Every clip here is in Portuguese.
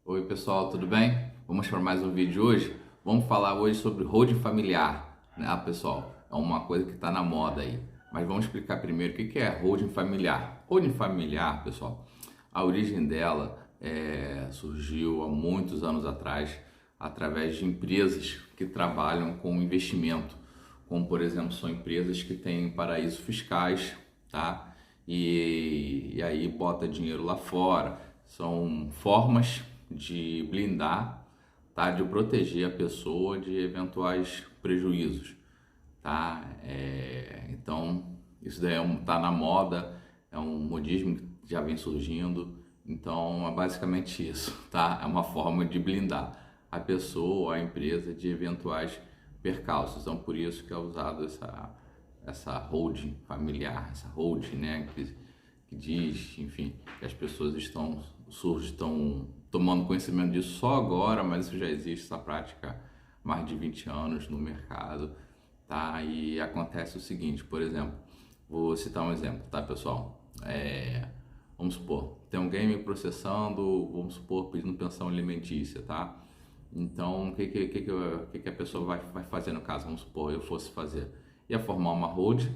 Oi pessoal, tudo bem? Vamos para mais um vídeo hoje. Vamos falar hoje sobre holding familiar, né, pessoal? É uma coisa que está na moda aí. Mas vamos explicar primeiro o que é holding familiar. Holding familiar, pessoal, a origem dela surgiu há muitos anos atrás, através de empresas que trabalham com investimento, como por exemplo são empresas que têm paraísos fiscais, tá? E aí bota dinheiro lá fora. São formas de blindar, tá? De proteger a pessoa de eventuais prejuízos, tá? Então isso daí tá na moda, é um modismo que já vem surgindo. Então é basicamente isso, tá? É uma forma de blindar a pessoa ou a empresa de eventuais percalços. Então por isso que é usado essa holding familiar, essa holding, né? Que diz, enfim, que as pessoas estão tomando conhecimento disso só agora, mas isso já existe, essa prática há mais de 20 anos no mercado, tá? E acontece o seguinte, por exemplo, vou citar um exemplo, tá, pessoal? Vamos supor, tem alguém me processando, vamos supor, pedindo pensão alimentícia, tá? Então, o que a pessoa vai fazer no caso? Vamos supor, eu fosse fazer. Ia formar uma hold,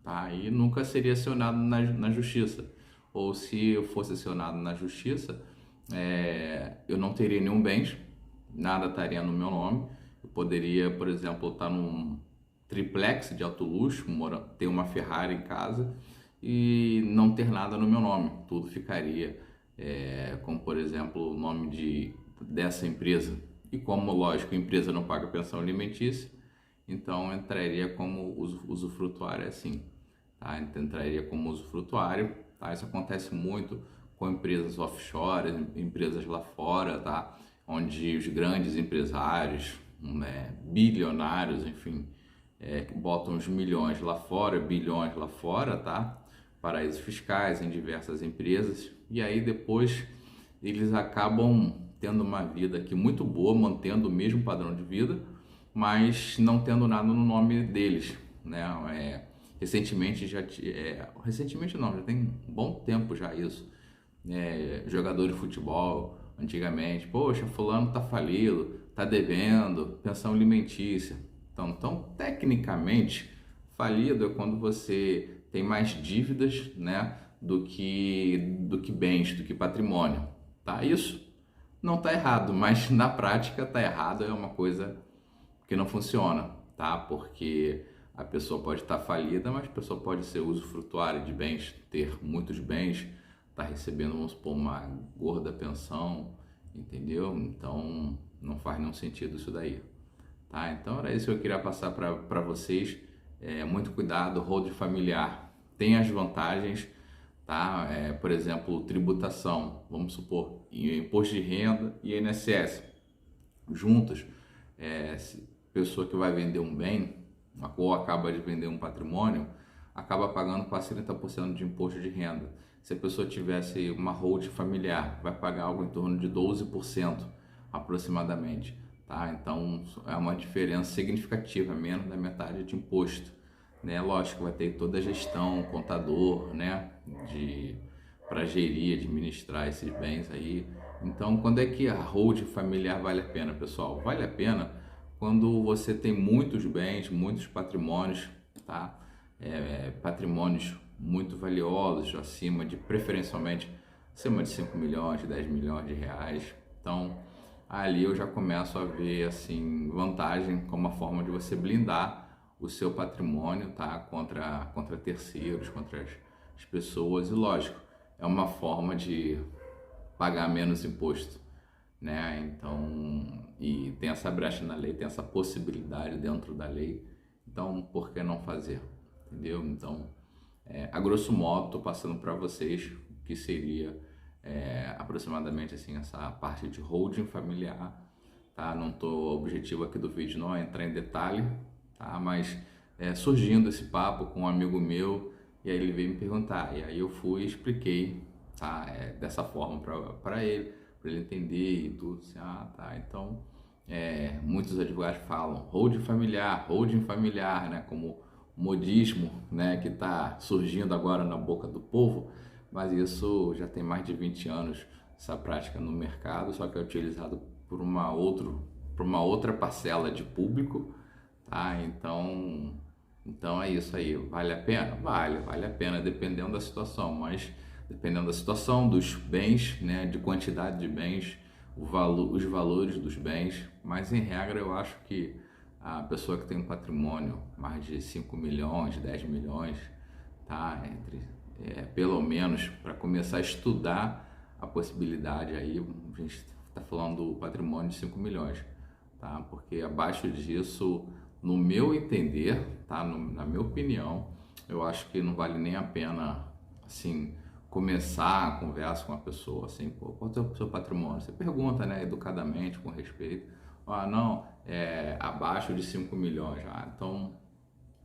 tá? E nunca seria acionado na justiça. Ou se eu fosse acionado na justiça, eu não teria nenhum bens, nada estaria no meu nome. Eu poderia, por exemplo, estar num triplex de alto luxo, ter uma Ferrari em casa e não ter nada no meu nome. Tudo ficaria, como por exemplo, o nome dessa empresa. E como, lógico, a empresa não paga pensão alimentícia, então entraria como usufrutuário assim, tá? Então, entraria como usufrutuário, tá? Isso acontece muito com empresas offshore, empresas lá fora, tá? Onde os grandes empresários, né, bilionários, enfim, botam os milhões lá fora, bilhões lá fora, tá? Paraísos fiscais em diversas empresas, e aí depois eles acabam tendo uma vida aqui muito boa, mantendo o mesmo padrão de vida, mas não tendo nada no nome deles, né? Recentemente recentemente não, já tem um bom tempo já isso. Jogador de futebol, antigamente, poxa, fulano tá falido, tá devendo, pensão alimentícia. Então, tecnicamente, falido é quando você tem mais dívidas, né, do que bens, do que patrimônio, tá? Isso não tá errado, mas na prática tá errado, é uma coisa que não funciona, tá? Porque a pessoa pode estar falida, mas a pessoa pode ser usufrutuária de bens, ter muitos bens, estar recebendo, vamos supor, uma gorda pensão, entendeu? Então não faz nenhum sentido isso daí, tá? Então era isso que eu queria passar para vocês. Muito cuidado, holding familiar tem as vantagens, tá? Por exemplo, tributação, vamos supor, imposto de renda e INSS juntos. Pessoa que vai vender um bem ou acaba de vender um patrimônio, acaba pagando quase 30% de imposto de renda. Se a pessoa tivesse uma holding familiar, vai pagar algo em torno de 12% aproximadamente, tá? Então é uma diferença significativa, menos da metade de imposto, né? Lógico, vai ter toda a gestão, contador, né, para gerir, administrar esses bens aí. Então, quando é que a holding familiar vale a pena, pessoal? Vale a pena quando você tem muitos bens, muitos patrimônios, tá? Patrimônios muito valiosos, preferencialmente, acima de 5 milhões, 10 milhões de reais. Então, ali eu já começo a ver, assim, vantagem como uma forma de você blindar o seu patrimônio, tá? Contra terceiros, contra as pessoas. E, lógico, é uma forma de pagar menos imposto, né? Então, e tem essa brecha na lei, tem essa possibilidade dentro da lei. Então, por que não fazer? Entendeu? Então, a grosso modo, estou passando para vocês o que seria aproximadamente assim essa parte de holding familiar, tá? Não tô, o objetivo aqui do vídeo não é entrar em detalhe, tá? Mas surgindo esse papo com um amigo meu, e aí ele veio me perguntar, e aí eu fui e expliquei, tá? Dessa forma para ele entender e tudo, assim, tá, então muitos advogados falam holding familiar, né, como modismo, né, que está surgindo agora na boca do povo, mas isso já tem mais de 20 anos essa prática no mercado, só que é utilizado por por uma outra parcela de público, tá? Então é isso aí. Vale a pena? Vale a pena, dependendo da situação, mas dependendo da situação, dos bens, né, de quantidade de bens, os valores dos bens, mas em regra eu acho que a pessoa que tem um patrimônio mais de 5 milhões, 10 milhões, tá? Pelo menos para começar a estudar a possibilidade aí, a gente está falando do patrimônio de 5 milhões, tá? Porque abaixo disso, no meu entender, tá? Na minha opinião, eu acho que não vale nem a pena, assim, começar a conversa com a pessoa, assim, pô, qual é o seu patrimônio? Você pergunta, né, educadamente, com respeito. Ah, não, abaixo de 5 milhões, então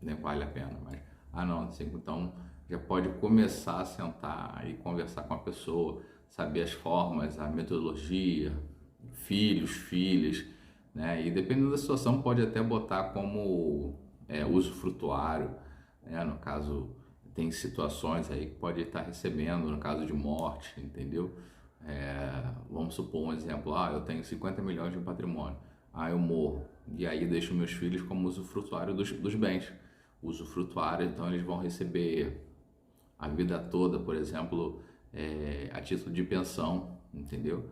nem vale a pena, mas, não, 5, então já pode começar a sentar e conversar com a pessoa, saber as formas, a metodologia, filhos, filhas, né, e dependendo da situação pode até botar como usufrutuário, né, no caso tem situações aí que pode estar recebendo no caso de morte, entendeu? Vamos supor um exemplo, eu tenho 50 milhões de patrimônio, eu morro, e aí deixo meus filhos como usufrutuário dos bens. Usufrutuário, então eles vão receber a vida toda, por exemplo, a título de pensão, entendeu?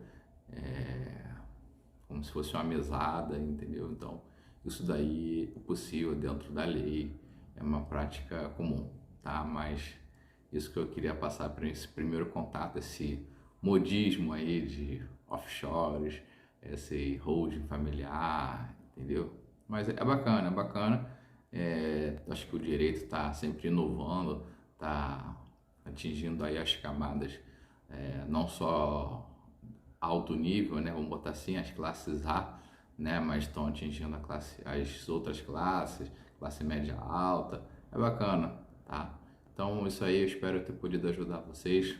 Como se fosse uma mesada, entendeu? Então, isso daí é possível dentro da lei, é uma prática comum, tá? Mas isso que eu queria passar para esse primeiro contato, esse modismo aí de offshores, esse holding familiar, entendeu? Mas é bacana, é bacana. Acho que o direito está sempre inovando, está atingindo aí as camadas, não só alto nível, né? Vamos botar assim, as classes A, né? Mas estão atingindo as outras classes, classe média alta. É bacana, tá? Então isso aí, eu espero ter podido ajudar vocês.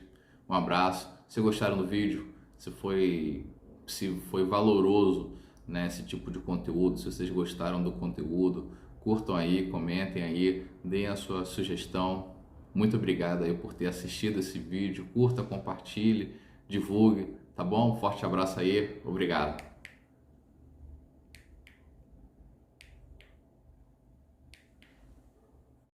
Um abraço. Se gostaram do vídeo, se foi valoroso, né, esse tipo de conteúdo, se vocês gostaram do conteúdo, curtam aí, comentem aí, deem a sua sugestão. Muito obrigado aí por ter assistido esse vídeo. Curta, compartilhe, divulgue, tá bom? Forte abraço aí, obrigado.